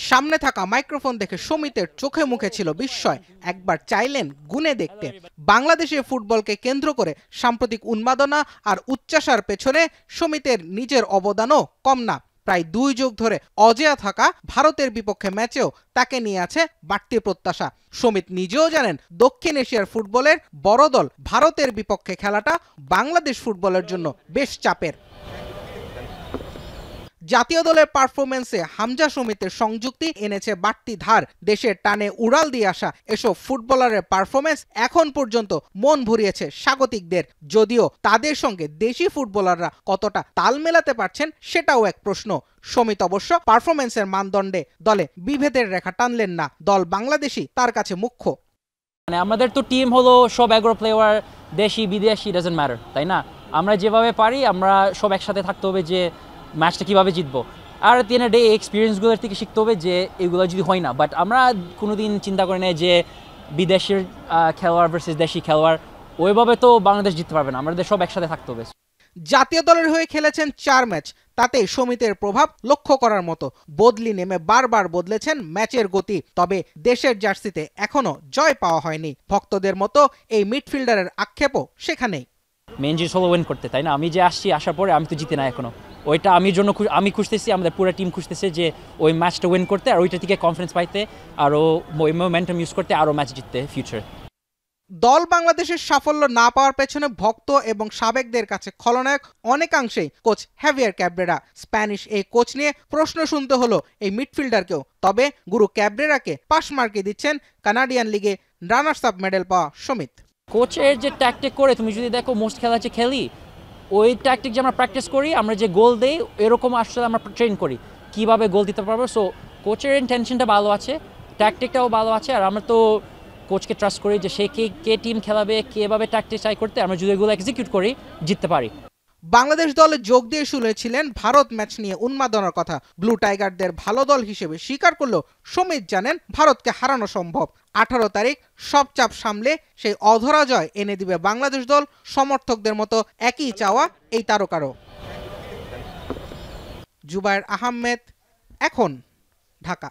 সামনে থাকা মাইক্রোফোন দেখে সমিতের চোখে মুখে ছিল বিস্ময়। একবার চাইলেন গুনে দেখতে। বাংলাদেশের ফুটবলকে কেন্দ্র করে সাম্প্রতিক উন্মাদনা আর উচ্চাসার পেছনে সমিতের নিজের অবদানও কম না। প্রায় 2 যুগ ধরে অজেয় থাকা ভারতের বিপক্ষে ম্যাচেও তাকে নিয়ে আছে বাড়তি প্রত্যাশা। সমিত নিজেও জানেন দক্ষিণ এশিয়ার ফুটবলের বড় দল ভারতের বিপক্ষে খেলাটা বাংলাদেশ ফুটবলের জন্য বেশ চাপের। জাতীয় দলের পারফরমেন্সে হামজা সমিতের সংযুক্তি এনেছে বাড়তি ধার। দেশের টানে উড়াল দিয়ে আসা এসব ফুটবলারের পারফরমেন্স এখন পর্যন্ত মন ভরিয়েছে স্বাগতিকদের। যদিও তাদের সঙ্গে দেশি ফুটবলাররা কতটা তাল মেলাতে পারছেন সেটাও এক প্রশ্ন। সমিত অবশ্য পারফরমেন্সের মানদণ্ডে দলে বিভেদের রেখা টানলেন না। দল বাংলাদেশই তার কাছে মুখ্য। মানে আমাদের তো টিম হলো সব 11 প্লেয়ার, দেশি বিদেশি ডাজন্ট ম্যাটার, তাই না? আমরা যেভাবে পারি আমরা সব একসাথে থাকতে হবে যে ম্যাচটা কীভাবে জিতবো। আর at the end of the day এক্সপিরিয়েন্সগুলোর থেকে শিখতে হবে যে এগুলো যদি হয় না। বাট আমরা কোনোদিন চিন্তা করি না যে বিদেশের খেলোয়াড় ভার্সেস দেশি খেলোয়াড়, ওইভাবে তো বাংলাদেশ জিততে পারবে না। আমাদের সব একসাথে থাকতে হবে। জাতীয় দলের হয়ে খেলেছেন 4 ম্যাচ, তাতেই সমিতের প্রভাব লক্ষ্য করার মতো। বদলি নেমে বারবার বদলেছেন ম্যাচের গতি, তবে দেশের জার্সিতে এখনো জয় পাওয়া হয়নি। ভক্তদের মতো এই মিডফিল্ডারের আক্ষেপও সেখানেই। মেন জিনিস হলো উইন করতে, তাই না? আমি যে আসার পরে আমি তো জিতে না এখনো। ওইটা আমি খুঁজতেছি, আমাদের পুরো টিম খুঁজতেছে যে ওই ম্যাচটা উইন করতে, আর ওইটা থেকে কনফিডেন্স পাইতে, আরও মোমেন্টাম ইউজ করতে, আরও ম্যাচ জিততে ফিউচারে। দল বাংলাদেশের সাফল্য না পাওয়ার পেছনে ভক্ত এবং সাবেকদের কাছে খলনায়ক অনেকাংশেই কোচ হ্যাভিয়ার ক্যাব্রেরা। স্প্যানিশ এই কোচ নিয়ে প্রশ্ন শুনতে হলো এই মিডফিল্ডারকেও। তবে গুরু ক্যাব্রেরাকে পাশ মার্কে দিচ্ছেন কানাডিয়ান লিগে রানার্স আপ মেডেল পাওয়া সমিত। কোচের যে ট্যাকটিক করে তুমি যদি দেখো, মোস্ট খেলা যে খেলি ওই ট্যাকটিক যে আমরা প্র্যাকটিস করি, আমরা যে গোল দেই এরকম আসলে আমরা ট্রেন করি কীভাবে গোল দিতে পারবো। সো কোচের ইন্টেনশনটা ভালো আছে, ট্যাকটিকটাও ভালো আছে, আর আমরা তো কোচকে ট্রাস্ট করি যে সে কে টিম খেলাবে, কীভাবে ট্যাকটিক ট্রাই করতে, আমরা যদি এগুলো এক্সিকিউট করি জিততে পারি। বাংলাদেশ দলে যোগ দিয়ে শুনেছিলেন ভারত ম্যাচ নিয়ে উন্মাদনার কথা। ব্লু টাইগারদের ভালো দল হিসেবে স্বীকার করলেও সমিত জানেন ভারতকে হারানো সম্ভব। 18 তারিখ সব চাপ সামলে সেই অধরা জয় এনে দিবে বাংলাদেশ দল। সমর্থকদের মতো একই চাওয়া এই তারকারও। জুবায়ের আহমেদ, এখন, ঢাকা।